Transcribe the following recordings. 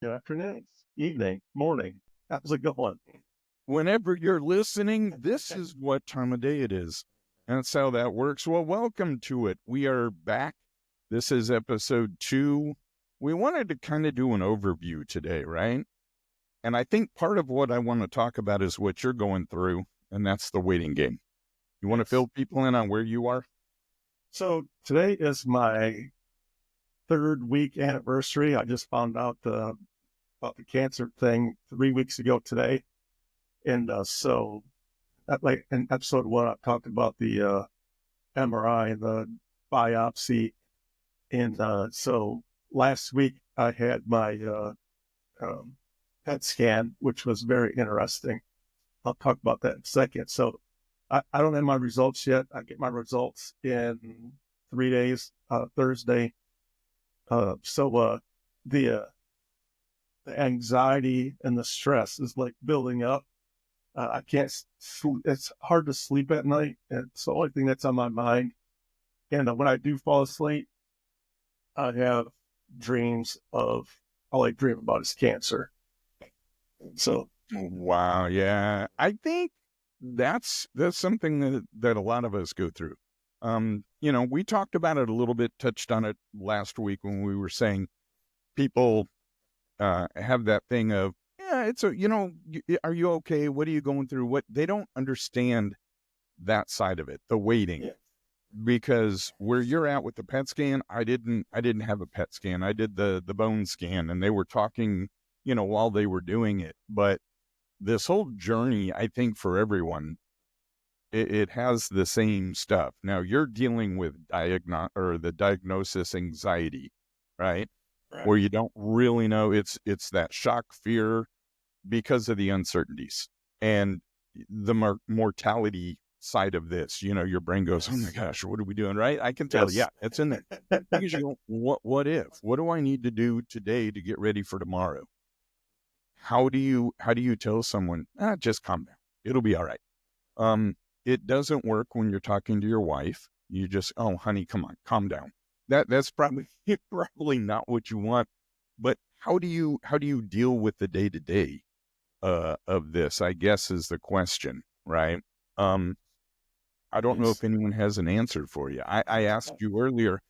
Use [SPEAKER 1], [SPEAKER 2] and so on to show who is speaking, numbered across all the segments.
[SPEAKER 1] Good afternoon, evening, morning. How's it going?
[SPEAKER 2] Whenever you're listening, this is what time of day it is. That's how that works. Well, welcome to it. We are back. This is episode 2. We wanted to kind of do an overview today, right? And I think part of what I want to talk about is what you're going through, and that's the waiting game. You want to
[SPEAKER 1] Yes.
[SPEAKER 2] fill people in on where you are?
[SPEAKER 1] So today is my 3rd week anniversary. I just found out about the cancer thing 3 weeks ago today. And so that, like in episode 1, I talked about the MRI and the biopsy. And so last week I had my um, PET scan, which was very interesting. I'll talk about that in a second. So I don't have my results yet. I get my results in 3 days, Thursday. So the the anxiety and the stress is like building up. I can't sleep. It's hard to sleep at night. It's the only thing that's on my mind. And when I do fall asleep, I have dreams of all I dream about is cancer. So
[SPEAKER 2] Wow, yeah. I think that's something that a lot of us go through. We talked about it a little bit, touched on it last week when we were saying people have that thing of, yeah, are you okay? What are you going through? What they don't understand that side of it, the waiting,
[SPEAKER 1] yeah,
[SPEAKER 2] because where you're at with the PET scan, I didn't have a PET scan. I did the bone scan, and they were talking, while they were doing it. But this whole journey, I think for everyone, it has the same stuff. Now you're dealing with the diagnosis anxiety, right?
[SPEAKER 1] right.
[SPEAKER 2] Where you don't really know. It's that shock, fear, because of the uncertainties and the mortality side of this. Your brain goes, oh my
[SPEAKER 1] Yes.
[SPEAKER 2] gosh, what are we doing? Right? I can tell. Yeah,
[SPEAKER 1] Yes.
[SPEAKER 2] it's in there. Because you go, what if? What do I need to do today to get ready for tomorrow? How do you tell someone, just calm down, it'll be all right? It doesn't work when you're talking to your wife. You just, oh honey, come on, calm down. That's probably probably not what you want. But how do you deal with the day to day of this, I guess, is the question, right? um I don't know
[SPEAKER 1] Yes.
[SPEAKER 2] if anyone has an answer for you. I asked you earlier,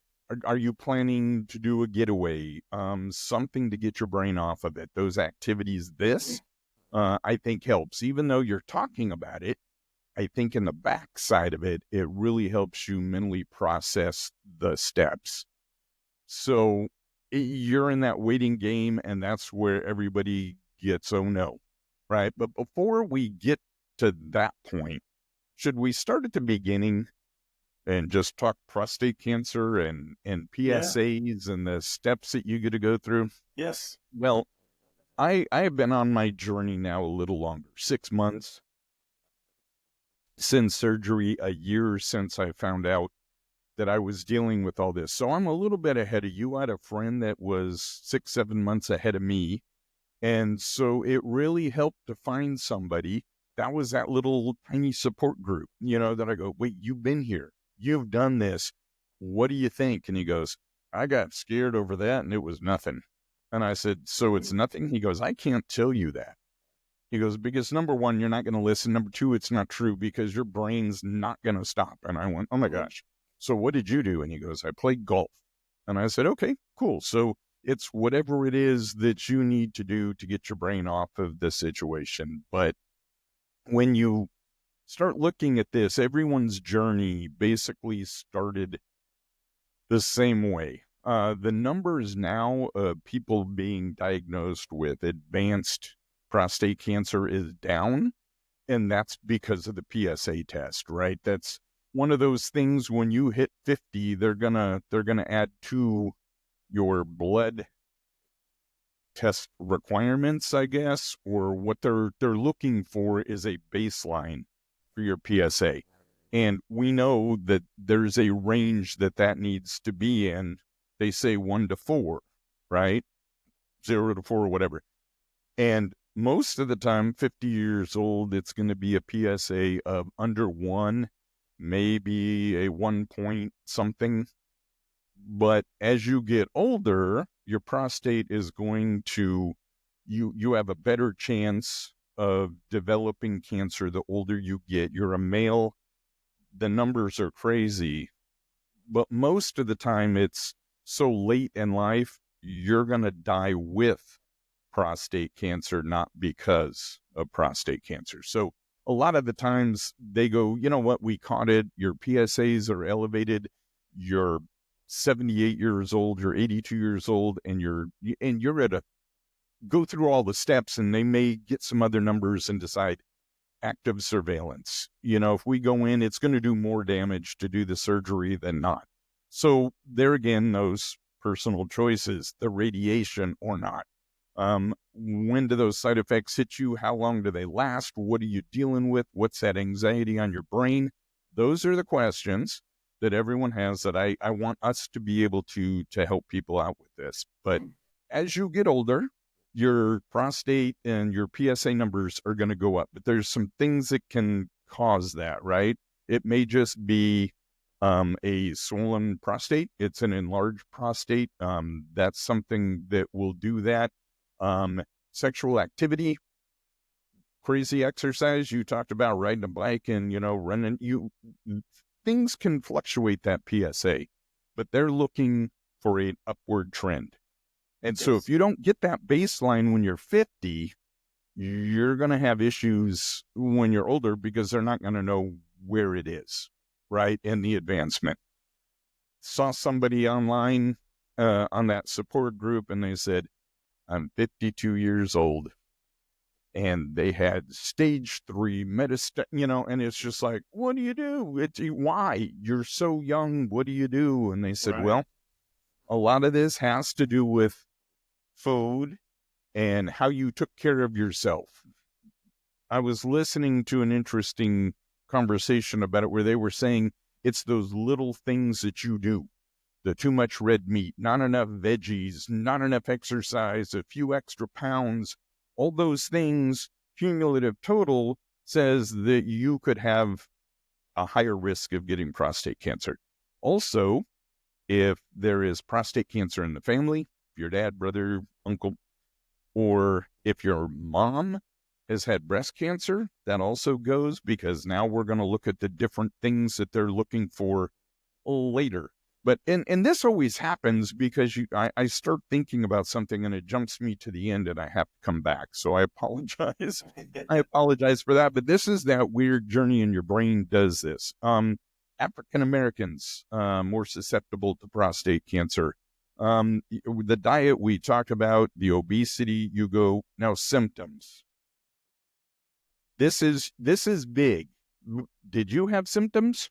[SPEAKER 2] are you planning to do a getaway, something to get your brain off of it? Those activities, I think helps. Even though you're talking about it, I think in the back side of it, it really helps you mentally process the steps. So you're in that waiting game, and that's where everybody gets, oh no, right? But before we get to that point, should we start at the beginning and just talk prostate cancer and
[SPEAKER 1] Yeah.
[SPEAKER 2] PSAs and the steps that you get to go through?
[SPEAKER 1] Yes.
[SPEAKER 2] Well, I have been on my journey now a little longer, 6 months since surgery, a year since I found out that I was dealing with all this. So I'm a little bit ahead of you. I had a friend that was 6, 7 months ahead of me. And so it really helped to find somebody that was that little tiny support group, that I go, wait, you've been here, you've done this. What do you think? And he goes, I got scared over that and it was nothing. And I said, so it's nothing? He goes, I can't tell you that. He goes, because number one, you're not going to listen. Number two, it's not true because your brain's not going to stop. And I went, oh my gosh. So what did you do? And he goes, I played golf. And I said, okay, cool. So it's whatever it is that you need to do to get your brain off of the situation. But when you start looking at this, everyone's journey basically started the same way. The numbers now of people being diagnosed with advanced prostate cancer is down, and that's because of the PSA test, right? That's one of those things when you hit 50, they're gonna add to your blood test requirements, I guess, or what they're looking for is a baseline for your PSA. And we know that there's a range that needs to be in. They say 1 to 4, right? 0 to 4, whatever. And most of the time, 50 years old, it's going to be a PSA of under 1, maybe a 1 point something. But as you get older, your prostate is going to, you have a better chance of developing cancer the older you get. You're a male, the numbers are crazy, but most of the time it's so late in life, you're going to die with prostate cancer, not because of prostate cancer. So a lot of the times they go, you know what, we caught it. Your PSAs are elevated. You're 78 years old, you're 82 years old, and you're at a, go through all the steps, and they may get some other numbers and decide active surveillance. If we go in, it's going to do more damage to do the surgery than not. So there again, those personal choices, the radiation or not. When do those side effects hit you? How long do they last? What are you dealing with? What's that anxiety on your brain? Those are the questions that everyone has that I want us to be able to help people out with this. But as you get older, your prostate and your PSA numbers are going to go up. But there's some things that can cause that, right? It may just be a swollen prostate. It's an enlarged prostate. That's something that will do that. Sexual activity, crazy exercise. You talked about riding a bike and, running. Things can fluctuate that PSA, but they're looking for an upward trend. And so if you don't get that baseline when you're 50, you're going to have issues when you're older because they're not going to know where it is, right, in the advancement. Saw somebody online on that support group, and they said, I'm 52 years old, and they had stage 3 metastasis, and it's just like, what do you do? Why? You're so young. What do you do? And they said,
[SPEAKER 1] Right.
[SPEAKER 2] well, a lot of this has to do with food and how you took care of yourself. I was listening to an interesting conversation about it where they were saying it's those little things that you do. The too much red meat, not enough veggies, not enough exercise, a few extra pounds, all those things, cumulative total says that you could have a higher risk of getting prostate cancer. Also, if there is prostate cancer in the family, if your dad, brother, uncle, or if your mom has had breast cancer, that also goes, because now we're going to look at the different things that they're looking for later. But and this always happens because I start thinking about something and it jumps me to the end and I have to come back. So I apologize. I apologize for that. But this is that weird journey in your brain does this. African Americans more susceptible to prostate cancer. The diet we talked about, the obesity, you go now symptoms. This is big. Did you have symptoms?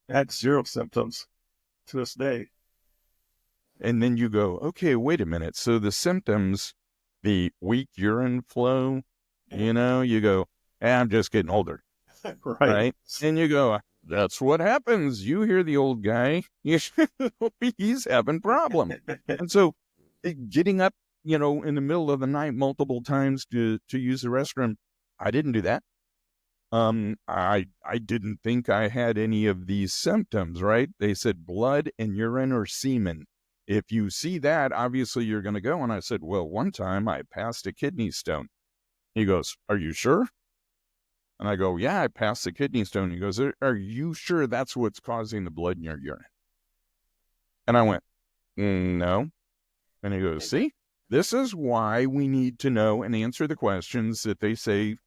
[SPEAKER 1] I had 0 symptoms to this day.
[SPEAKER 2] And then you go, okay, wait a minute. So the symptoms, the weak urine flow, you go, I'm just getting older. Right. And you go, that's what happens. You hear the old guy, he's having problems. And so getting up, in the middle of the night multiple times to use the restroom, I didn't do that. I didn't think I had any of these symptoms, right? They said blood and urine or semen. If you see that, obviously you're going to go. And I said, well, one time I passed a kidney stone. He goes, are you sure? And I go, yeah, I passed the kidney stone. He goes, are you sure that's what's causing the blood in your urine? And I went, no. And he goes, see, this is why we need to know and answer the questions that they say.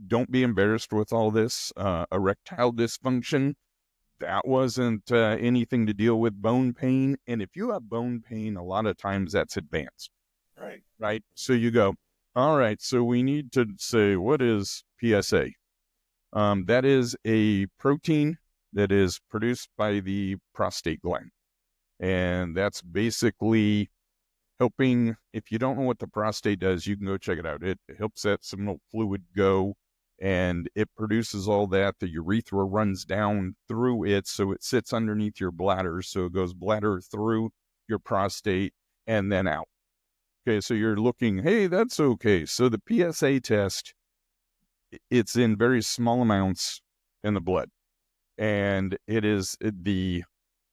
[SPEAKER 2] Don't be embarrassed with all this erectile dysfunction. That wasn't anything to deal with bone pain. And if you have bone pain, a lot of times that's advanced. Right. So you go, all right, so we need to say, what is PSA? That is a protein that is produced by the prostate gland. And that's basically helping, if you don't know what the prostate does, you can go check it out. It helps that seminal fluid go, and it produces all that. The urethra runs down through it, so it sits underneath your bladder. So it goes bladder through your prostate and then out. Okay, so you're looking, hey, that's okay. So the PSA test, it's in very small amounts in the blood. And it is the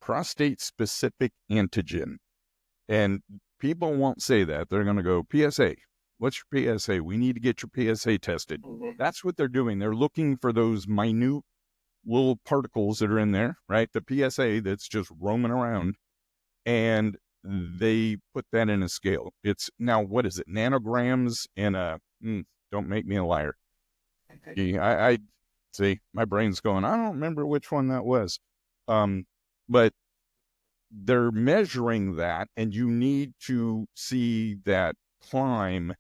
[SPEAKER 2] prostate-specific antigen. And people won't say that. They're going to go, PSA. What's your PSA? We need to get your PSA tested. That's what they're doing. They're looking for those minute little particles that are in there, right? The PSA that's just roaming around. And they put that in a scale. It's now, what is it? Nanograms in a, don't make me a liar. I see, my brain's going, I don't remember which one that was. But they're measuring that, and you need to see that climb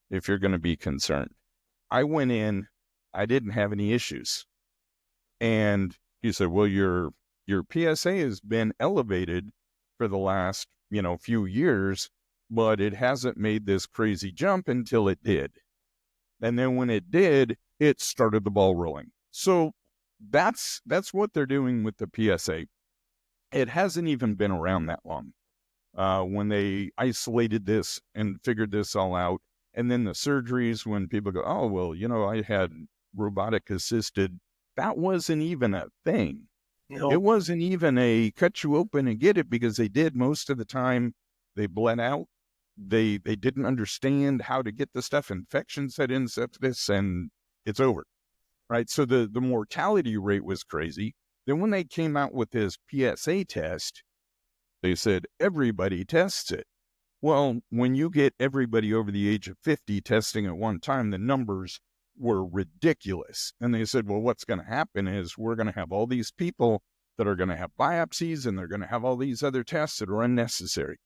[SPEAKER 2] if you're going to be concerned. I went in, I didn't have any issues. And he said, well, your PSA has been elevated for the last, few years, but it hasn't made this crazy jump until it did. And then when it did, it started the ball rolling. So that's what they're doing with the PSA. It hasn't even been around that long. When they isolated this and figured this all out, and then the surgeries, when people go, oh, well, I had robotic assisted, that wasn't even a thing.
[SPEAKER 1] No.
[SPEAKER 2] It wasn't even a cut you open and get it, because they did most of the time. They bled out. They didn't understand how to get the stuff. Infection set in, sepsis, and it's over, right? So the mortality rate was crazy. Then when they came out with this PSA test, they said everybody tests it. Well, when you get everybody over the age of 50 testing at one time, the numbers were ridiculous. And they said, well, what's going to happen is we're going to have all these people that are going to have biopsies, and they're going to have all these other tests that are unnecessary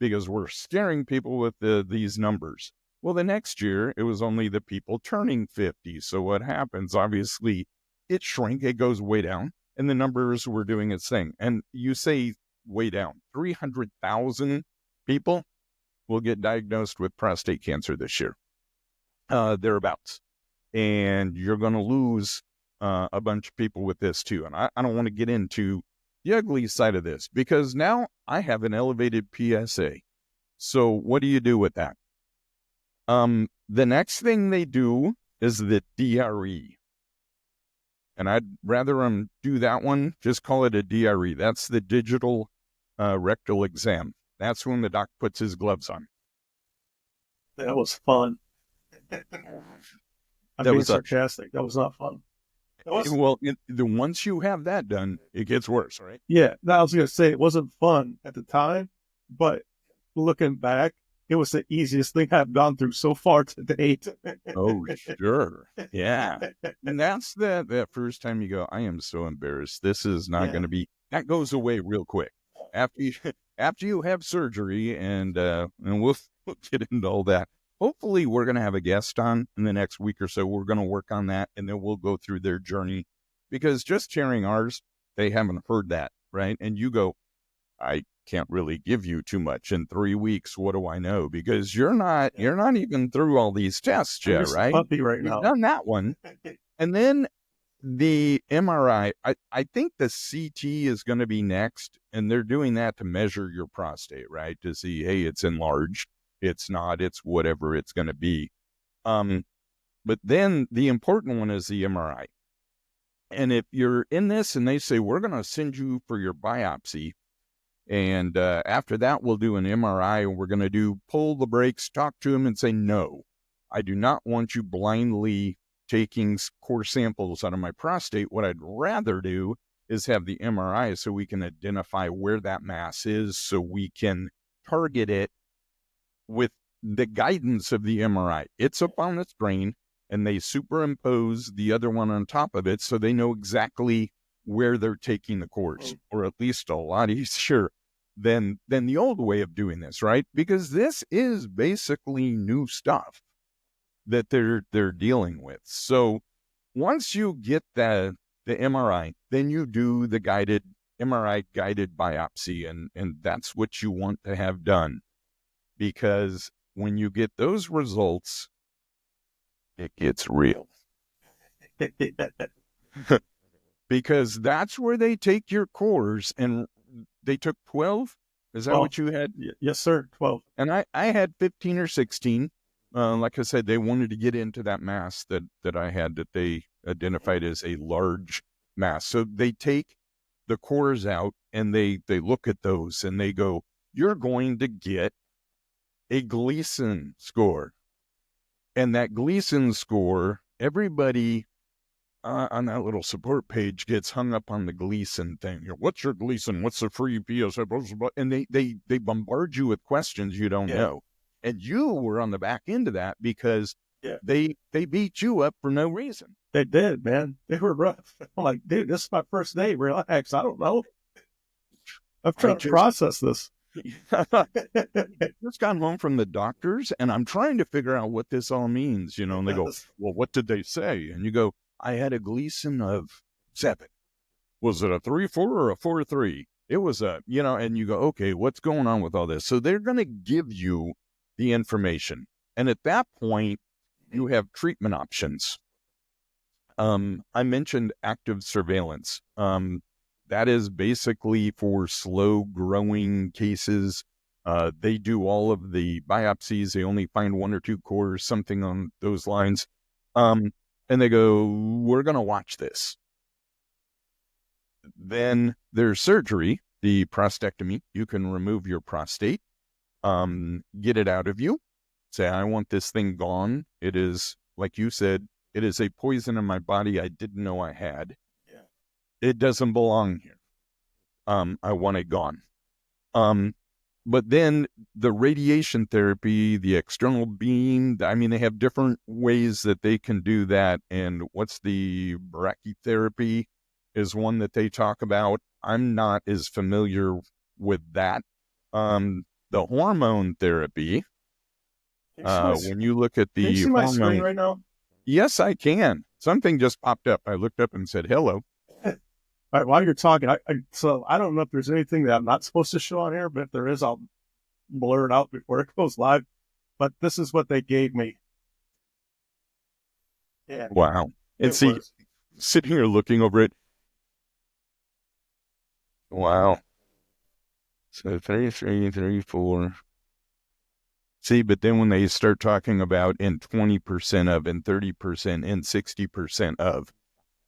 [SPEAKER 2] because we're scaring people with these numbers. Well, the next year, it was only the people turning 50. So what happens? Obviously, it shrank. It goes way down, and the numbers were doing its thing. And you say way down. 300,000 people will get diagnosed with prostate cancer this year, thereabouts. And you're going to lose a bunch of people with this too. And I don't want to get into the ugly side of this, because now I have an elevated PSA. So what do you do with that? The next thing they do is the DRE. And I'd rather them do that one. Just call it a DRE. That's the digital rectal exam. That's when the doc puts his gloves on.
[SPEAKER 1] That was fun. I'm being sarcastic. That was not fun.
[SPEAKER 2] Well, once you have that done, it gets worse, right?
[SPEAKER 1] Yeah. I was going to say, it wasn't fun at the time, but looking back, it was the easiest thing I've gone through so far to date.
[SPEAKER 2] Oh, sure. Yeah. And that's that first time you go, I am so embarrassed. This is not going to be, that goes away real quick. After you have surgery, and we'll get into all that. Hopefully, we're going to have a guest on in the next week or so. We're going to work on that, and then we'll go through their journey, because just sharing ours, they haven't heard that, right? And you go, I can't really give you too much in 3 weeks. What do I know? Because you're not even through all these tests yet, right?
[SPEAKER 1] Puppy right now.
[SPEAKER 2] You've done that one, and then the MRI. I think the CT is going to be next, and they're doing that to measure your prostate, right? To see, hey, it's enlarged. It's not, it's whatever it's going to be. But then the important one is the MRI. And if you're in this and they say, we're going to send you for your biopsy, and after that, we'll do an MRI, and we're going to pull the brakes, talk to them and say, no, I do not want you blindly taking core samples out of my prostate. What I'd rather do is have the MRI so we can identify where that mass is, so we can target it with the guidance of the MRI. It's up on its brain, and they superimpose the other one on top of it, so they know exactly where they're taking the cores, or at least a lot easier than the old way of doing this, right? Because this is basically new stuff that they're dealing with. So once you get the MRI, then you do the MRI guided biopsy, and that's what you want to have done. Because when you get those results, it gets real. Because that's where they take your cores, and they took 12. Is that what you had?
[SPEAKER 1] Yes, sir. 12.
[SPEAKER 2] And I had 15 or 16. Like I said, they wanted to get into that mass that I had, that they identified as a large mass. So they take the cores out, and they look at those and they go, you're going to get a Gleason score. And that Gleason score, everybody on that little support page gets hung up on the Gleason thing. You know, what's your Gleason? What's the free PSA? And they bombard you with questions you don't know. And you were on the back end of that because they beat you up for no reason.
[SPEAKER 1] They did, man. They were rough. I'm like, dude, this is my first day. Relax. I don't know. I'm trying to process this.
[SPEAKER 2] Just got home from the doctors, and I'm trying to figure out what this all means, you know. And they go, well, what did they say? And you go, I had a Gleason of 7. Was it a 3-4 or a 4-3? It was a, you know, and you go, okay, what's going on with all this? So they're going to give you the information. And at that point, you have treatment options. I mentioned active surveillance. That is basically for slow growing cases. They do all of the biopsies. They only find 1 or 2 cores, something on those lines. And they go, we're going to watch this. Then there's surgery, the prostatectomy. You can remove your prostate, get it out of you. Say, I want this thing gone. It is, like you said, it is a poison in my body I didn't know I had. Yeah. It doesn't belong here. I want it gone. But then the radiation therapy, the external beam, I mean, they have different ways that they can do that. And what's the brachytherapy is one that they talk about. I'm not as familiar with that. The hormone therapy, when you look at the
[SPEAKER 1] can you see my screen right now?
[SPEAKER 2] Yes, I can. Something just popped up. I looked up and said, hello.
[SPEAKER 1] All right, while you're talking, so I don't know if there's anything that I'm not supposed to show on here, but if there is, I'll blur it out before it goes live. But this is what they gave me. Yeah.
[SPEAKER 2] Wow. And see, sitting here looking over it. Wow. So 33, 34. See, but then when they start talking about in 20% of, and 30%, and 60% of,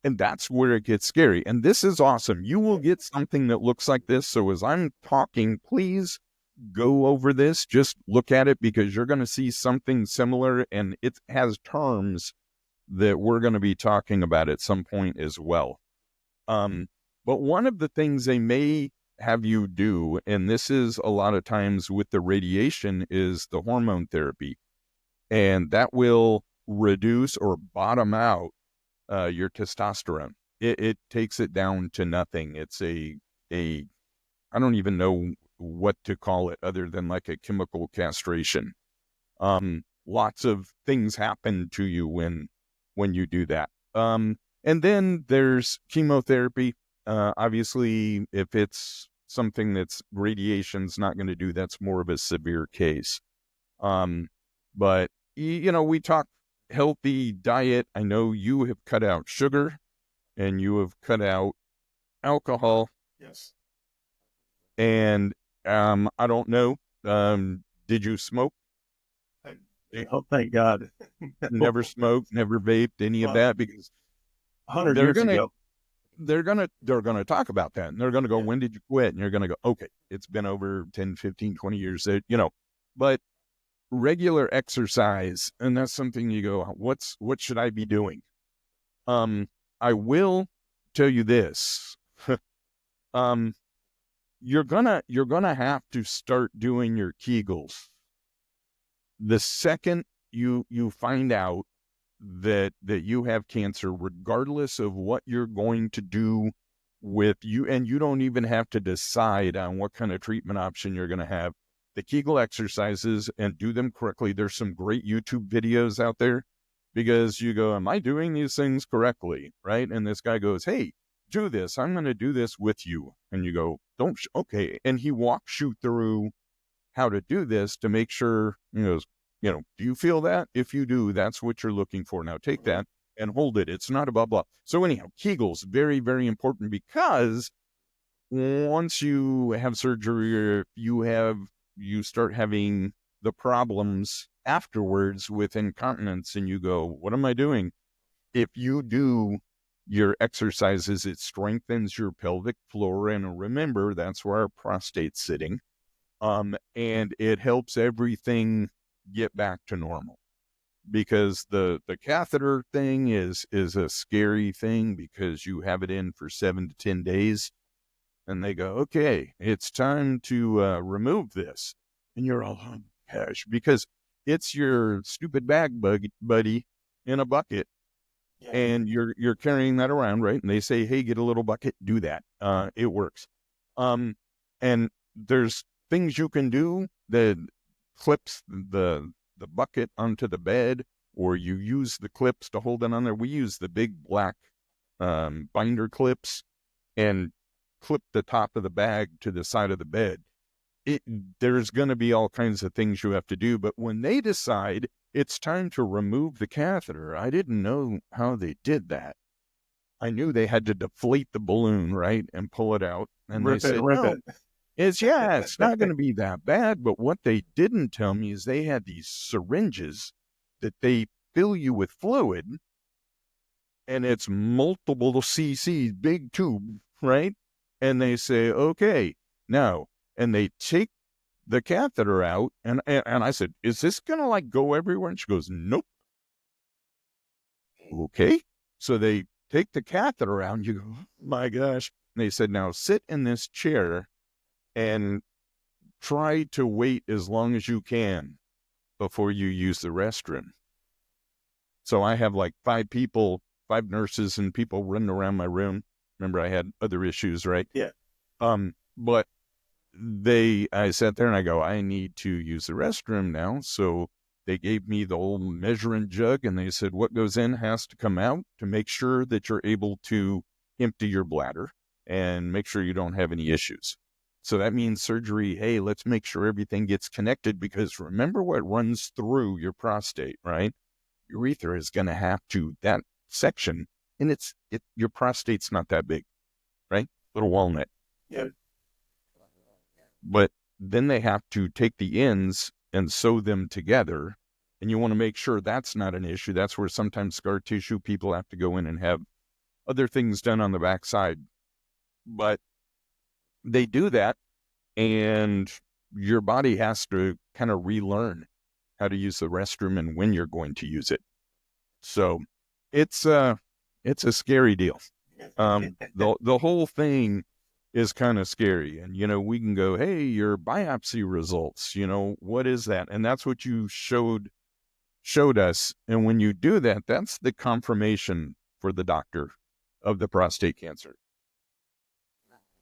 [SPEAKER 2] and that's where it gets scary. And this is awesome. You will get something that looks like this. So as I'm talking, please go over this. Just look at it because you're going to see something similar. And it has terms that we're going to be talking about at some point as well. But one of the things they may have you do, and this is a lot of times with the radiation, is the hormone therapy. And that will reduce or bottom out your testosterone. It takes it down to nothing. It's a I don't even know what to call it other than like a chemical castration. Lots of things happen to you when you do that. And then there's chemotherapy. Obviously, if it's something that's radiation's not going to do, that's more of a severe case. But you know, we talk healthy diet. I know you have cut out sugar and you have cut out alcohol.
[SPEAKER 1] Yes.
[SPEAKER 2] And I don't know. Did you smoke?
[SPEAKER 1] Oh, thank God.
[SPEAKER 2] Never smoked, never vaped, any of that, because
[SPEAKER 1] 100 years ago.
[SPEAKER 2] They're gonna talk about that, and they're gonna go, when did you quit? And you're gonna go, okay, it's been over 10, 15, 20 years, you know. But regular exercise, and that's something you go, what should I be doing? I will tell you this. You're gonna have to start doing your Kegels. The second you find out that you have cancer, regardless of what you're going to do with you, and you don't even have to decide on what kind of treatment option you're going to have. The Kegel exercises, and do them correctly. There's some great YouTube videos out there, because you go, am I doing these things correctly? Right? And this guy goes, hey, do this. I'm going to do this with you. And you go, okay. And he walks you through how to do this to make sure, do you feel that? If you do, that's what you're looking for. Now take that and hold it. It's not a blah, blah. So anyhow, Kegels, very, very important, because once you have surgery, or you start having the problems afterwards with incontinence, and you go, what am I doing? If you do your exercises, it strengthens your pelvic floor. And remember, that's where our prostate's sitting. And it helps everything get back to normal. Because the catheter thing is a scary thing, because you have it in for 7 to 10 days, and they go, okay, it's time to remove this, and you're all, oh gosh, because it's your stupid bag buddy in a bucket, and you're carrying that around, right? And they say, hey, get a little bucket, do that. It works. And there's things you can do that clips the bucket onto the bed, or you use the clips to hold it on there. We use the big black binder clips and clip the top of the bag to the side of the bed. There's going to be all kinds of things you have to do, but when they decide it's time to remove the catheter, I didn't know how they did that. I knew they had to deflate the balloon, right, and pull it out. And they said, no, it's not going to be that bad. But what they didn't tell me is they had these syringes that they fill you with fluid, and it's multiple cc's, big tube, right? And they say, okay, now, and they take the catheter out, and I said, is this going to like go everywhere? And she goes, nope. Okay. So they take the catheter out, and you go, oh my gosh. And they said, now sit in this chair and try to wait as long as you can before you use the restroom. So I have like 5 nurses and people running around my room. Remember, I had other issues, right?
[SPEAKER 1] Yeah.
[SPEAKER 2] But I sat there and I go, I need to use the restroom now. So they gave me the old measuring jug, and they said, what goes in has to come out to make sure that you're able to empty your bladder and make sure you don't have any issues. So that means surgery, hey, let's make sure everything gets connected, because remember what runs through your prostate, right? Urethra is going to have to, that section, and your prostate's not that big, right? Little walnut.
[SPEAKER 1] Yeah.
[SPEAKER 2] But then they have to take the ends and sew them together, and you want to make sure that's not an issue. That's where sometimes scar tissue, people have to go in and have other things done on the backside. But they do that, and your body has to kind of relearn how to use the restroom and when you're going to use it. So it's a scary deal. The whole thing is kind of scary. And, we can go, hey, your biopsy results, what is that? And that's what you showed us. And when you do that, that's the confirmation for the doctor of the prostate cancer.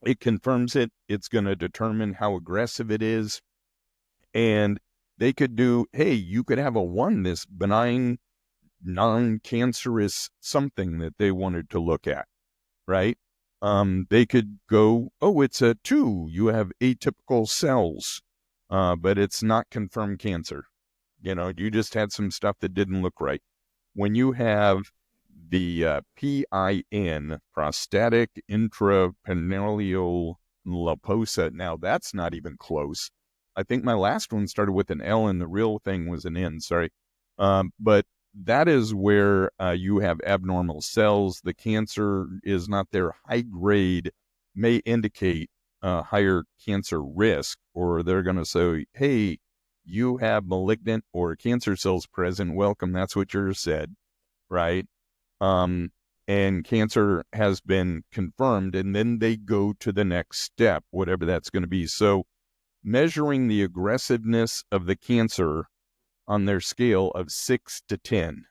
[SPEAKER 2] It confirms it. It's going to determine how aggressive it is. And they could do, hey, you could have a 1, this benign, non-cancerous something that they wanted to look at, right? They could go, oh, it's a 2. You have atypical cells, but it's not confirmed cancer. You just had some stuff that didn't look right. When you have the PIN, prostatic intraperitoneal liposa, now that's not even close. I think my last one started with an L and the real thing was an N, sorry. But that is where you have abnormal cells. The cancer is not there. High grade may indicate higher cancer risk, or they're going to say, hey, you have malignant or cancer cells present. Welcome. That's what yours said, right? And cancer has been confirmed, and then they go to the next step, whatever that's going to be. So measuring the aggressiveness of the cancer on their scale of 6 to 10.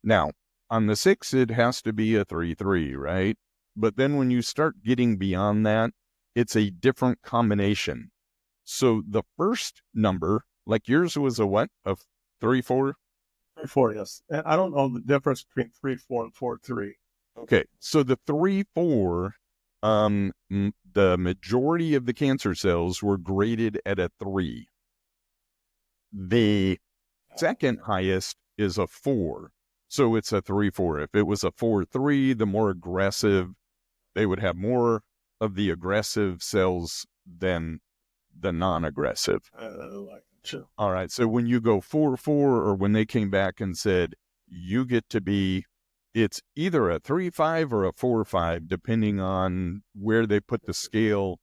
[SPEAKER 2] Now, on the 6, it has to be a 3-3, right? But then when you start getting beyond that, it's a different combination. So the first number, like yours was a what? A 3-4?
[SPEAKER 1] 3-4, yes. And I don't know the difference between 3-4 and 4-3.
[SPEAKER 2] Okay, so the 3-4, the majority of the cancer cells were graded at a 3. The second highest is a 4. So it's a 3-4. If it was a 4-3, the more aggressive, they would have more of the aggressive cells than the non-aggressive. All right. So when you go 4-4, or when they came back and said, you get to be it's either a 3-5 or a 4-5, depending on where they put the scale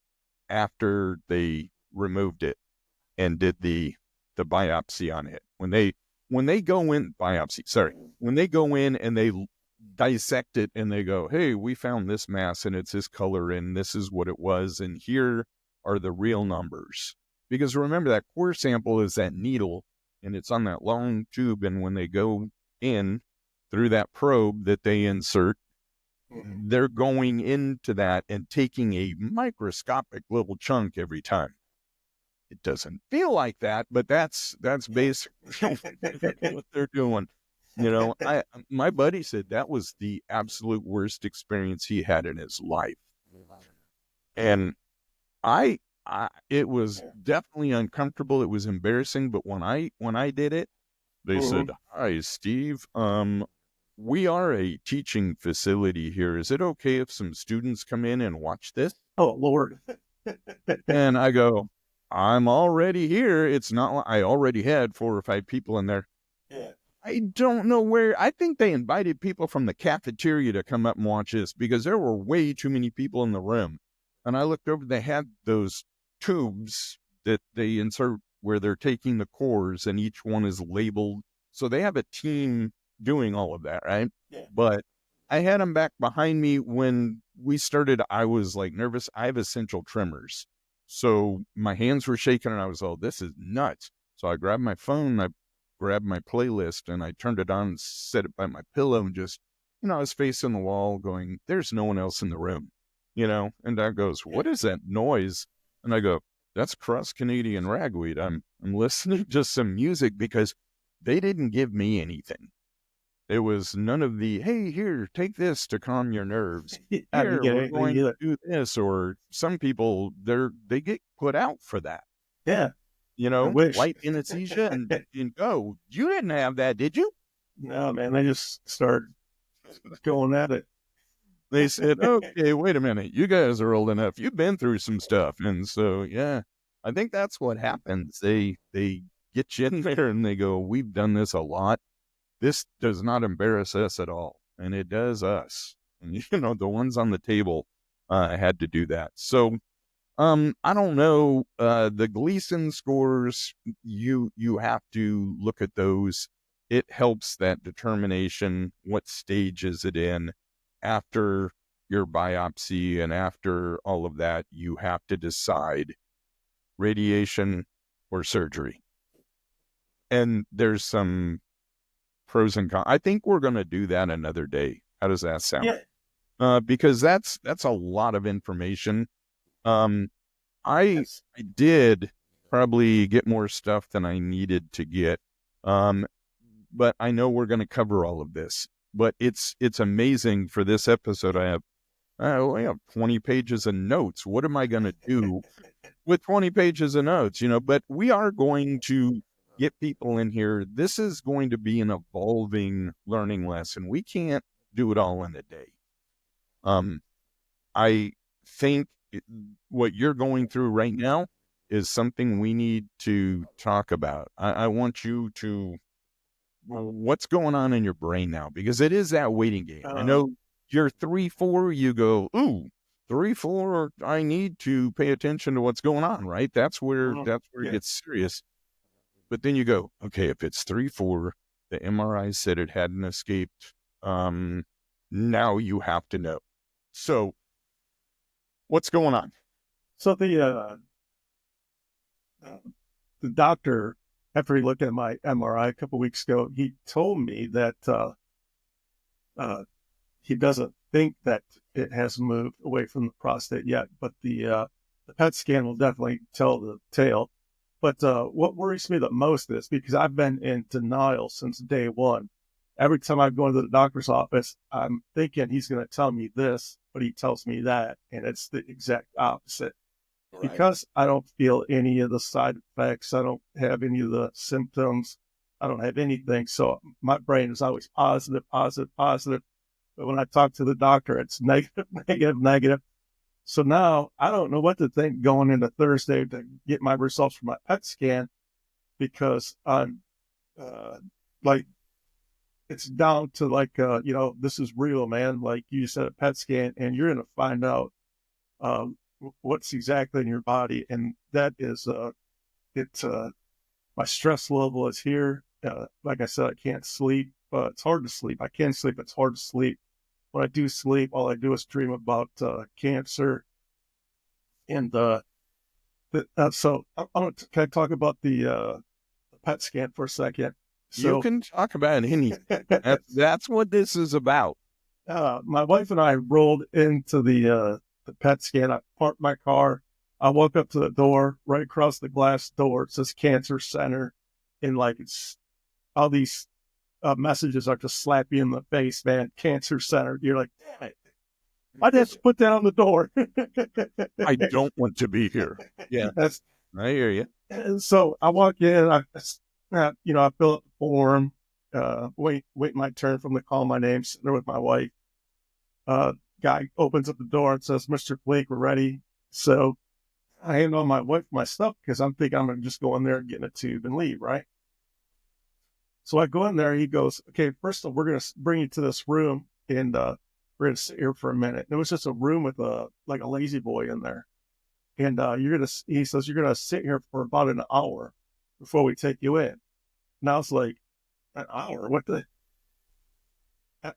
[SPEAKER 2] after they removed it and did the biopsy on it. When they go in when they go in and they dissect it and they go, hey, we found this mass and it's this color and this is what it was, and here are the real numbers. Because remember, that core sample is that needle and it's on that long tube, and when they go in through that probe that they insert, they're going into that and taking a microscopic little chunk every time. It doesn't feel like that, but that's basically what they're doing. You know, my buddy said that was the absolute worst experience he had in his life. And it was definitely uncomfortable. It was embarrassing, but when I did it, they said, "Hi, Steve. We are a teaching facility here. Is it okay if some students come in and watch this?"
[SPEAKER 1] Oh, Lord.
[SPEAKER 2] And I go, I'm already here. It's not like I already had 4 or 5 people in there.
[SPEAKER 1] Yeah.
[SPEAKER 2] I don't know where. I think they invited people from the cafeteria to come up and watch this because there were way too many people in the room. And I looked over, they had those tubes that they insert where they're taking the cores, and each one is labeled. So they have a team doing all of that, right?
[SPEAKER 1] Yeah.
[SPEAKER 2] But I had them back behind me when we started. I was like nervous. I have essential tremors. So my hands were shaking and I was, oh, this is nuts. So I grabbed my phone, I grabbed my playlist and I turned it on and set it by my pillow and just, I was facing the wall going, there's no one else in the room, and Dad goes, what is that noise? And I go, that's cross-Canadian ragweed. I'm listening to some music because they didn't give me anything. It was none of the, hey, here, take this to calm your nerves. Here, we're going to do this. Or some people, they get put out for that.
[SPEAKER 1] Yeah.
[SPEAKER 2] Light anesthesia and go. You didn't have that, did you?
[SPEAKER 1] No, man. They just started going at it.
[SPEAKER 2] They said, okay, wait a minute. You guys are old enough. You've been through some stuff. And so, yeah, I think that's what happens. They get you in there and they go, we've done this a lot. This does not embarrass us at all, and it does us. And, the ones on the table had to do that. So, I don't know. The Gleason scores, you have to look at those. It helps that determination. What stage is it in? After your biopsy and after all of that, you have to decide radiation or surgery. And there's some pros and cons. I think we're going to do that another day. How does that sound?
[SPEAKER 1] Yeah.
[SPEAKER 2] Because that's a lot of information. I did probably get more stuff than I needed to get. But I know we're going to cover all of this. But it's amazing for this episode. I have 20 pages of notes. What am I going to do with 20 pages of notes? But we are going to get people in here. This is going to be an evolving learning lesson. We can't do it all in a day. I think what you're going through right now is something we need to talk about. I want you to, what's going on in your brain now? Because it is that waiting game. I know you're 3-4, you go, 3-4, I need to pay attention to what's going on, right? That's where it gets serious. But then you go, okay, if it's 3-4, the MRI said it hadn't escaped. Now you have to know. So what's going on?
[SPEAKER 1] So the doctor, after he looked at my MRI a couple of weeks ago, he told me that he doesn't think that it has moved away from the prostate yet, but the PET scan will definitely tell the tale. But what worries me the most is because I've been in denial since day one. Every time I go into the doctor's office, I'm thinking he's going to tell me this, but he tells me that, and it's the exact opposite. Right. Because I don't feel any of the side effects, I don't have any of the symptoms, I don't have anything. So my brain is always positive. But when I talk to the doctor, it's negative. So now I don't know what to think going into Thursday to get my results from my PET scan, because I'm it's down to like, this is real, man. Like you said, a PET scan, and you're going to find out what's exactly in your body. And that is, my stress level is here. Like I said, I can't sleep. It's hard to sleep. I can sleep. It's hard to sleep. When I do sleep, all I do is dream about cancer. And so can I talk about the PET scan for a second?
[SPEAKER 2] You
[SPEAKER 1] So
[SPEAKER 2] can talk about anything. That's what this is about.
[SPEAKER 1] my wife and I rolled into the PET scan. I parked my car. I walk up to the door. Right across the glass door, it says Cancer Center, and like it's all these messages are just slap you in the face, man. Cancer Center. You're like, damn it! Why'd they have to put that on the door?
[SPEAKER 2] I don't want to be here. Yeah,
[SPEAKER 1] That's,
[SPEAKER 2] I hear you.
[SPEAKER 1] and so I walk in. I fill out the form. Wait my turn from the call my name. Sitting there with my wife. Guy opens up the door and says, "Mr. Fleek, we're ready." So I hand on my wife my stuff because I'm thinking I'm going to just go in there and get in a tube and leave, right? So I go in there. He goes, "Okay, first of all, we're going to bring you to this room, and we're going to sit here for a minute." And it was just a room with a lazy boy in there, and he says, "You're gonna sit here for about an hour before we take you in." And I was like, "An hour? What the?"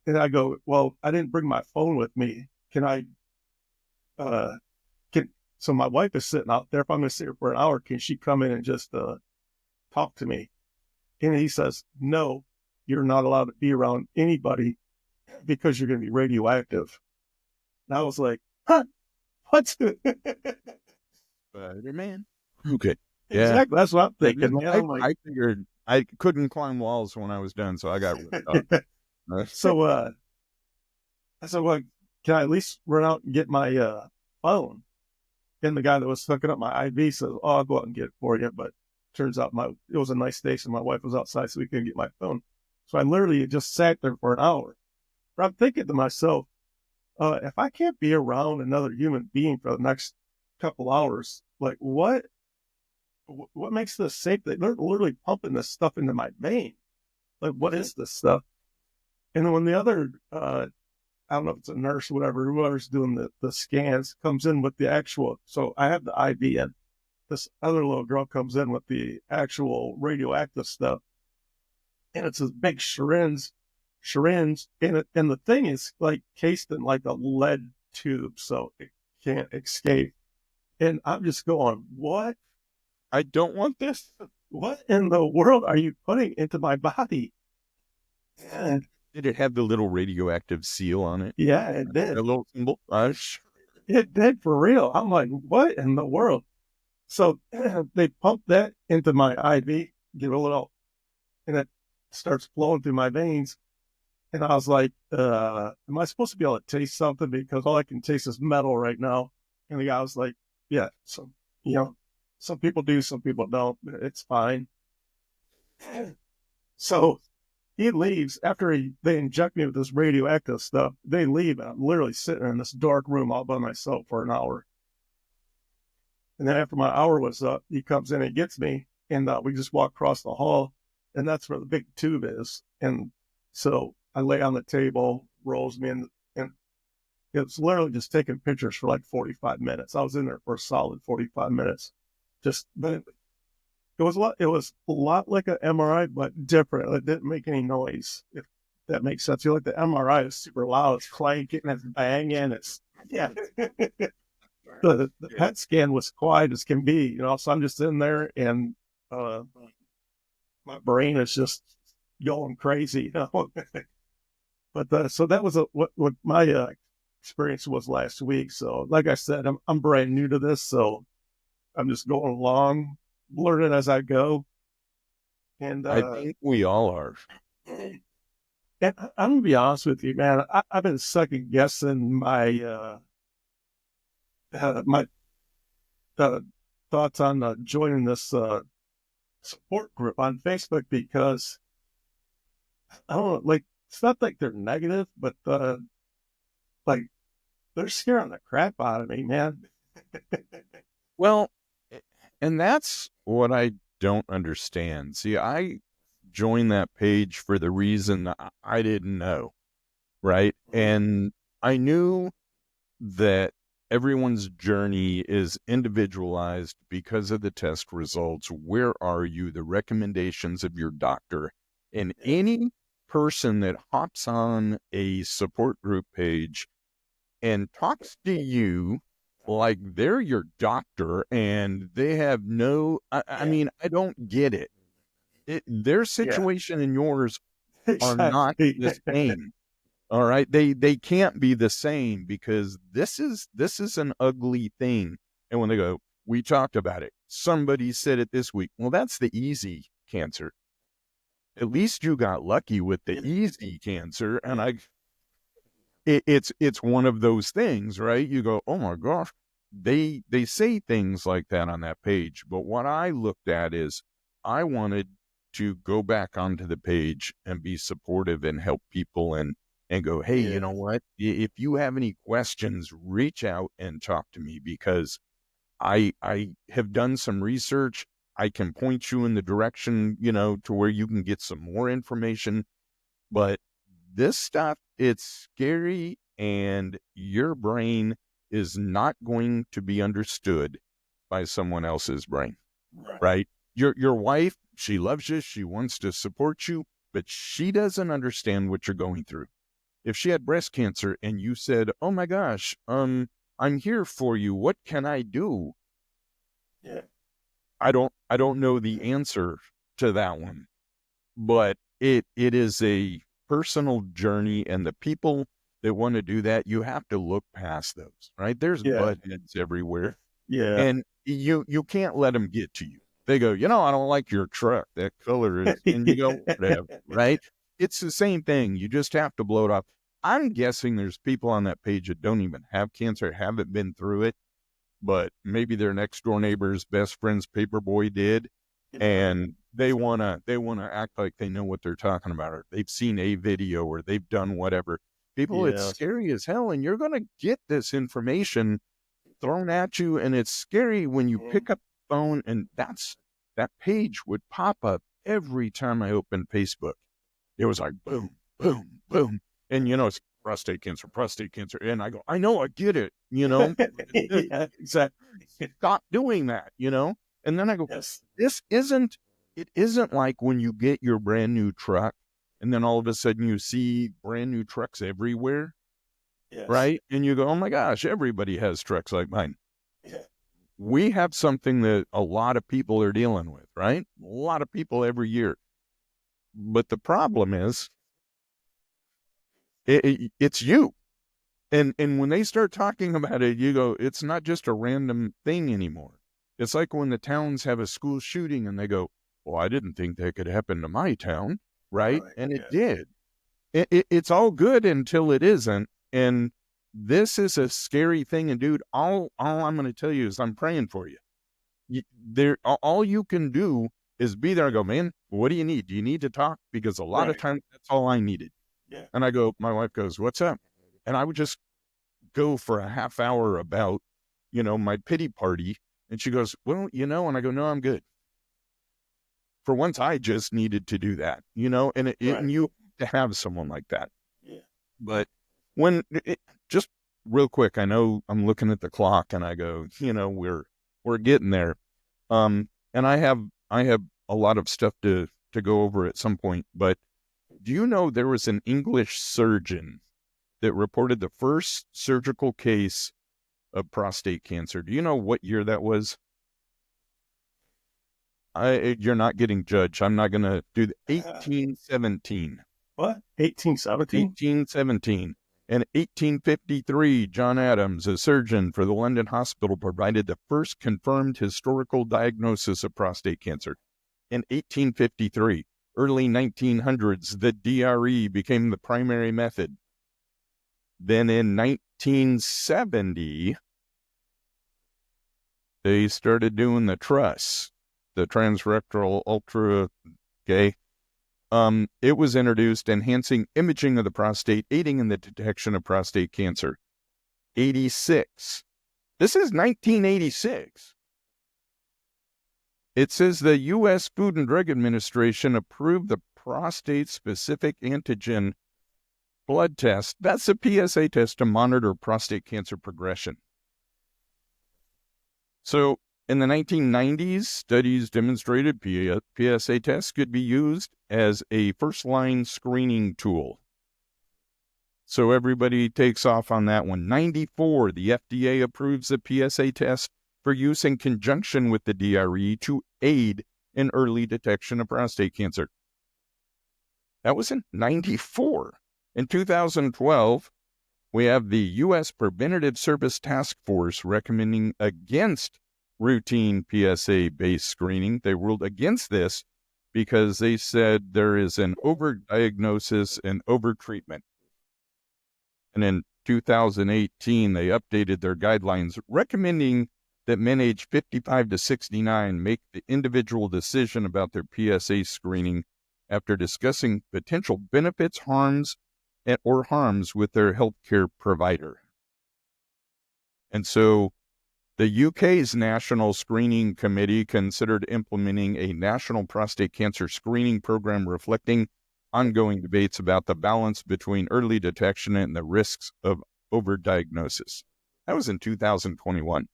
[SPEAKER 1] And I go, "Well, I didn't bring my phone with me. Can I? Uh, can So my wife is sitting out there. If I'm going to sit here for an hour, can she come in and just talk to me?" And he says, "No, you're not allowed to be around anybody because you're going to be radioactive." And I was like, "Huh? What?"
[SPEAKER 2] Spider-Man. Okay. Yeah.
[SPEAKER 1] Exactly. That's what I'm thinking, man. I'm like,
[SPEAKER 2] I figured I couldn't climb walls when I was done, so I got ripped up.
[SPEAKER 1] so I said, "Well, can I at least run out and get my phone?" And the guy that was hooking up my IV says, "Oh, I'll go out and get it for you." But turns out it was a nice day, so my wife was outside, so we couldn't get my phone. So I literally just sat there for an hour. But I'm thinking to myself, if I can't be around another human being for the next couple hours, like what makes this safe? They're literally pumping this stuff into my vein. Like, what is this stuff? And then when the other, I don't know if it's a nurse or whatever, whoever's doing the scans comes in with the actual, so I have the IV in. This other little girl comes in with the actual radioactive stuff. And it's a big syringe. And the thing is like cased in like a lead tube, so it can't escape. And I'm just going, what?
[SPEAKER 2] I don't want this.
[SPEAKER 1] What in the world are you putting into my body? And
[SPEAKER 2] Did it have the little radioactive seal on it?
[SPEAKER 1] yeah, it did.
[SPEAKER 2] A little symbol?
[SPEAKER 1] It did for real. I'm like, what in the world? So they pumped that into my IV, give it a little, and it starts flowing through my veins. And I was like, am I supposed to be able to taste something? Because all I can taste is metal right now. And the guy was like, yeah, so, some people do, some people don't. It's fine. So he leaves after they inject me with this radioactive stuff. They leave, and I'm literally sitting in this dark room all by myself for an hour. And then after my hour was up, he comes in and gets me, and we just walk across the hall, and that's where the big tube is. And so I lay on the table, rolls me in, and it was literally just taking pictures for like 45 minutes. I was in there for a solid 45 minutes. But it was a lot like an MRI, but different. It didn't make any noise, if that makes sense. You like the MRI is super loud, it's clanking, it's banging, it's yeah. The PET scan was quiet as can be, so I'm just in there, and my brain is just going crazy. But so that was what my experience was last week. So, like I said, I'm brand new to this, so I'm just going along, learning as I go. And
[SPEAKER 2] I think we all are.
[SPEAKER 1] and I'm gonna be honest with you, man. I've been second guessing my thoughts on joining this support group on Facebook because I don't know, like it's not like they're negative, but like they're scaring the crap out of me, man.
[SPEAKER 2] Well, and that's what I don't understand. See, I joined that page for the reason I didn't know, right? And I knew that everyone's journey is individualized because of the test results. Where are you? The recommendations of your doctor. And any person that hops on a support group page and talks to you like they're your doctor and they have no, I mean, I don't get it. Their situation and yours are not
[SPEAKER 1] Exactly.
[SPEAKER 2] the same. All right. They can't be the same because this is an ugly thing. And when they go, we talked about it. Somebody said it this week. Well, that's the easy cancer. At least you got lucky with the easy cancer. And it's one of those things, right? You go, oh my gosh, they say things like that on that page. But what I looked at is I wanted to go back onto the page and be supportive and help people and go, hey, you know what? If you have any questions, reach out and talk to me because I have done some research. I can point you in the direction, to where you can get some more information. But this stuff, it's scary, and your brain is not going to be understood by someone else's brain, right? Your wife, she loves you, she wants to support you, but she doesn't understand what you're going through. If she had breast cancer and you said, oh my gosh, I'm here for you, what can I do? I don't know the answer to that one, but it is a personal journey, and the people that want to do that, you have to look past those, right? There's butt heads everywhere, and you can't let them get to you. They go, I don't like your truck, that color is, and you go, whatever, right? It's the same thing. You just have to blow it off. I'm guessing there's people on that page that don't even have cancer, haven't been through it, but maybe their next door neighbor's best friend's paperboy did. And they wanna act like they know what they're talking about, or they've seen a video, or they've done whatever. People, it's scary as hell, and you're gonna get this information thrown at you, and it's scary when you pick up the phone, and that page would pop up every time I opened Facebook. It was like boom, boom, boom, and it's prostate cancer, and I go, I know, I get it,
[SPEAKER 1] Exactly.
[SPEAKER 2] Stop doing that, And then I go, it isn't like when you get your brand new truck and then all of a sudden you see brand new trucks everywhere, right? And you go, oh my gosh, everybody has trucks like mine. We have something that a lot of people are dealing with, right? A lot of people every year. But the problem is, it's you. And when they start talking about it, you go, it's not just a random thing anymore. It's like when the towns have a school shooting and they go, well, I didn't think that could happen to my town, right? And it did. It's all good until it isn't. And this is a scary thing. And dude, all I'm going to tell you is I'm praying for you. All you can do is be there and go, man, what do you need? Do you need to talk? Because a lot of times that's all I needed. And I go, my wife goes, what's up? And I would just go for a half hour about, my pity party. And she goes, well, and I go, no, I'm good. For once, I just needed to do that, and and you have to have someone like that. But just real quick, I know I'm looking at the clock and I go, we're getting there. And I have a lot of stuff to go over at some point, but do you know there was an English surgeon that reported the first surgical case of prostate cancer? Do you know what year that was? You're not getting judged. I'm not going to do the 1817.
[SPEAKER 1] What? 1817?
[SPEAKER 2] 1817. In 1853, John Adams, a surgeon for the London Hospital, provided the first confirmed historical diagnosis of prostate cancer. In 1853, early 1900s, the DRE became the primary method. Then in 1970, they started doing the TRUS, the transrectal ultra, it was introduced, enhancing imaging of the prostate, aiding in the detection of prostate cancer. 86. This is 1986. It says the U.S. Food and Drug Administration approved the prostate-specific antigen blood test. That's a PSA test to monitor prostate cancer progression. So in the 1990s, studies demonstrated PSA tests could be used as a first-line screening tool. So everybody takes off on that one. 94, the FDA approves the PSA test for use in conjunction with the DRE to aid in early detection of prostate cancer. That was in 94. In 2012, we have the U.S. Preventative Service Task Force recommending against routine PSA-based screening. They ruled against this because they said there is an overdiagnosis and overtreatment. And in 2018, they updated their guidelines recommending that men aged 55 to 69 make the individual decision about their PSA screening after discussing potential benefits, harms with their healthcare provider. And so the UK's National Screening Committee considered implementing a national prostate cancer screening program reflecting ongoing debates about the balance between early detection and the risks of overdiagnosis. That was in 2021.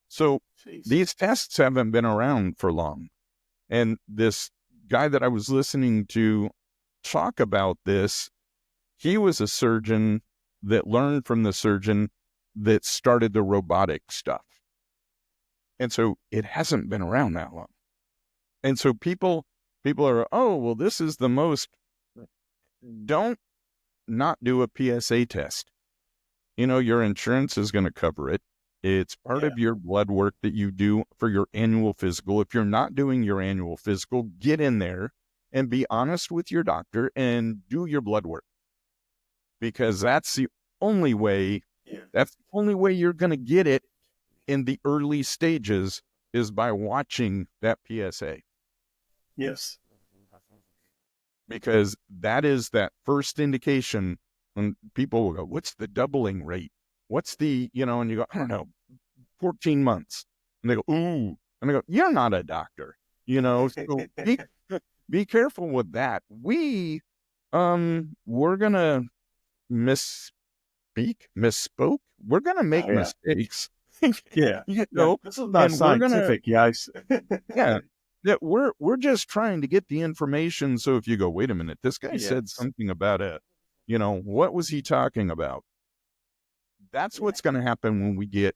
[SPEAKER 2] So these tests haven't been around for long. And this guy that I was listening to talk about this, he was a surgeon that learned from the surgeon that started the robotic stuff. And so it hasn't been around that long. And so people are, oh, well, this is the most, don't not do a PSA test. You know, your insurance is going to cover it. It's part of your blood work that you do for your annual physical. If you're not doing your annual physical, get in there and be honest with your doctor and do your blood work. Because that's the only way, you're going to get it in the early stages is by watching that PSA.
[SPEAKER 1] Yes.
[SPEAKER 2] Because that is that first indication when people will go, what's the doubling rate? What's the, and you go, I don't know, 14 months. And they go, ooh. And I go, you're not a doctor, so be careful with that. We're going to misspoke. We're going to make mistakes.
[SPEAKER 1] This is not scientific, guys.
[SPEAKER 2] That we're just trying to get the information. So if you go, wait a minute, this guy said something about what was he talking about? That's what's going to happen when we get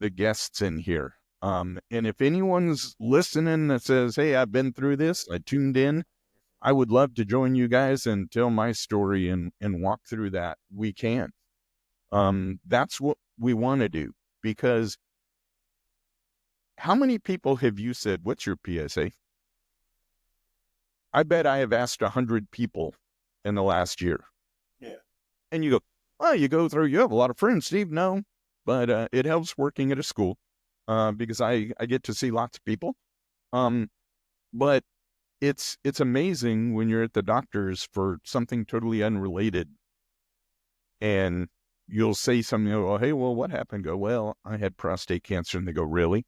[SPEAKER 2] the guests in here. And if anyone's listening that says, hey, I've been through this, I tuned in, I would love to join you guys and tell my story and walk through that. We can. That's what we want to do, because how many people have you said, what's your PSA? I bet I have asked 100 people in the last year.
[SPEAKER 1] Yeah.
[SPEAKER 2] And you go, well, you have a lot of friends, Steve. No, but it helps working at a school because I get to see lots of people. But it's amazing when you're at the doctor's for something totally unrelated and you'll say something, oh, hey, well, what happened? Go, well, I had prostate cancer. And they go, really?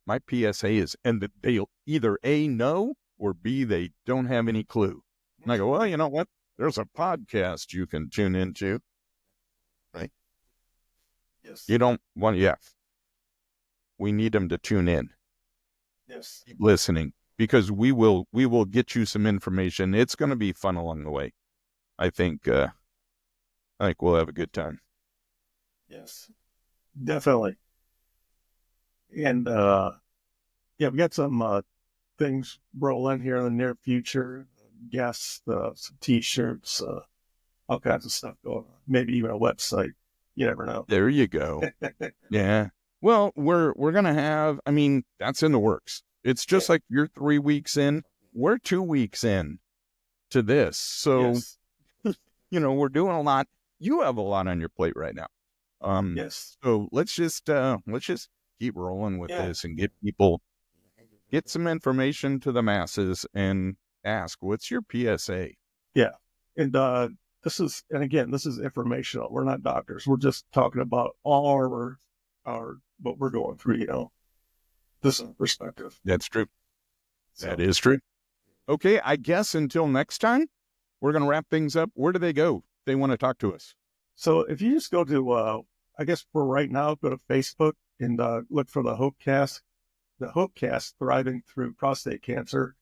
[SPEAKER 2] My PSA is, and they'll either A, know, or B, they don't have any clue. And I go, well, you know what? There's a podcast you can tune into, right?
[SPEAKER 1] Yes.
[SPEAKER 2] You don't want, we need them to tune in.
[SPEAKER 1] Yes.
[SPEAKER 2] Keep listening, because we will get you some information. It's going to be fun along the way. I think we'll have a good time.
[SPEAKER 1] Yes, definitely. And we got some things rolling here in the near future. Guests, some T-shirts, all kinds of stuff going on. Maybe even a website. You never know.
[SPEAKER 2] There you go. Yeah. Well, we're gonna have. I mean, that's in the works. It's just like you're 3 weeks in. We're 2 weeks in to this, so we're doing a lot. You have a lot on your plate right now. So let's just keep rolling with this and get some information to the masses and ask, what's your PSA?
[SPEAKER 1] Yeah. And this is informational. We're not doctors. We're just talking about all our what we're going through, this perspective.
[SPEAKER 2] That's true.
[SPEAKER 1] So,
[SPEAKER 2] That is true. Okay, I guess until next time, we're going to wrap things up. Where do they go if they want to talk to us?
[SPEAKER 1] So if you just go to, I guess for right now, go to Facebook and look for the Hopecast Thriving Through Prostate Cancer.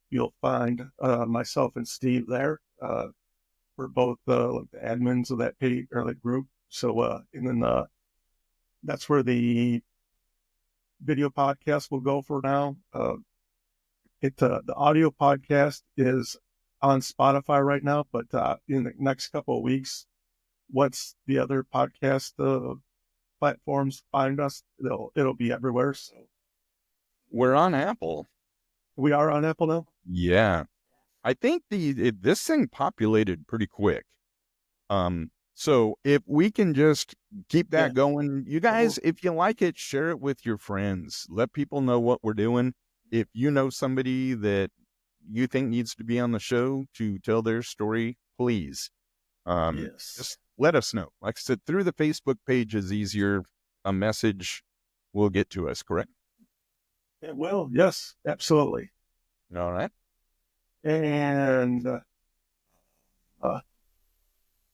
[SPEAKER 1] You'll find myself and Steve there. We're both the admins of that page or the group. So, and then that's where the video podcast will go for now. The audio podcast is on Spotify right now, but in the next couple of weeks, once the other podcast platforms find us, it'll be everywhere. So
[SPEAKER 2] we're on Apple.
[SPEAKER 1] We are on Apple now?
[SPEAKER 2] Yeah. I think this thing populated pretty quick. So if we can just keep that going, you guys, if you like it, share it with your friends. Let people know what we're doing. If you know somebody that you think needs to be on the show to tell their story, please. Just let us know. Like I said, through the Facebook page is easier. A message will get to us, correct?
[SPEAKER 1] It will. Yes, absolutely.
[SPEAKER 2] All right.
[SPEAKER 1] And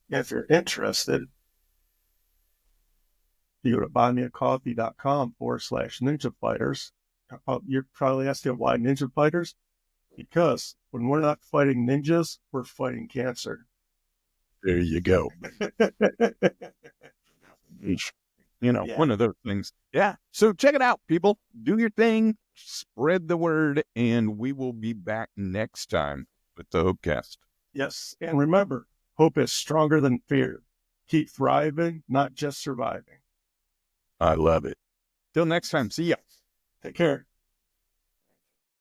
[SPEAKER 1] if you're interested, you go to buymeacoffee.com/Ninja Fighters. You're probably asking why Ninja Fighters? Because when we're not fighting ninjas, we're fighting cancer.
[SPEAKER 2] There you go. One of those things. Yeah. So check it out, people. Do your thing. Spread the word. And we will be back next time with the Hopecast.
[SPEAKER 1] Yes. And remember, hope is stronger than fear. Keep thriving, not just surviving.
[SPEAKER 2] I love it. Till next time. See ya.
[SPEAKER 1] Take care.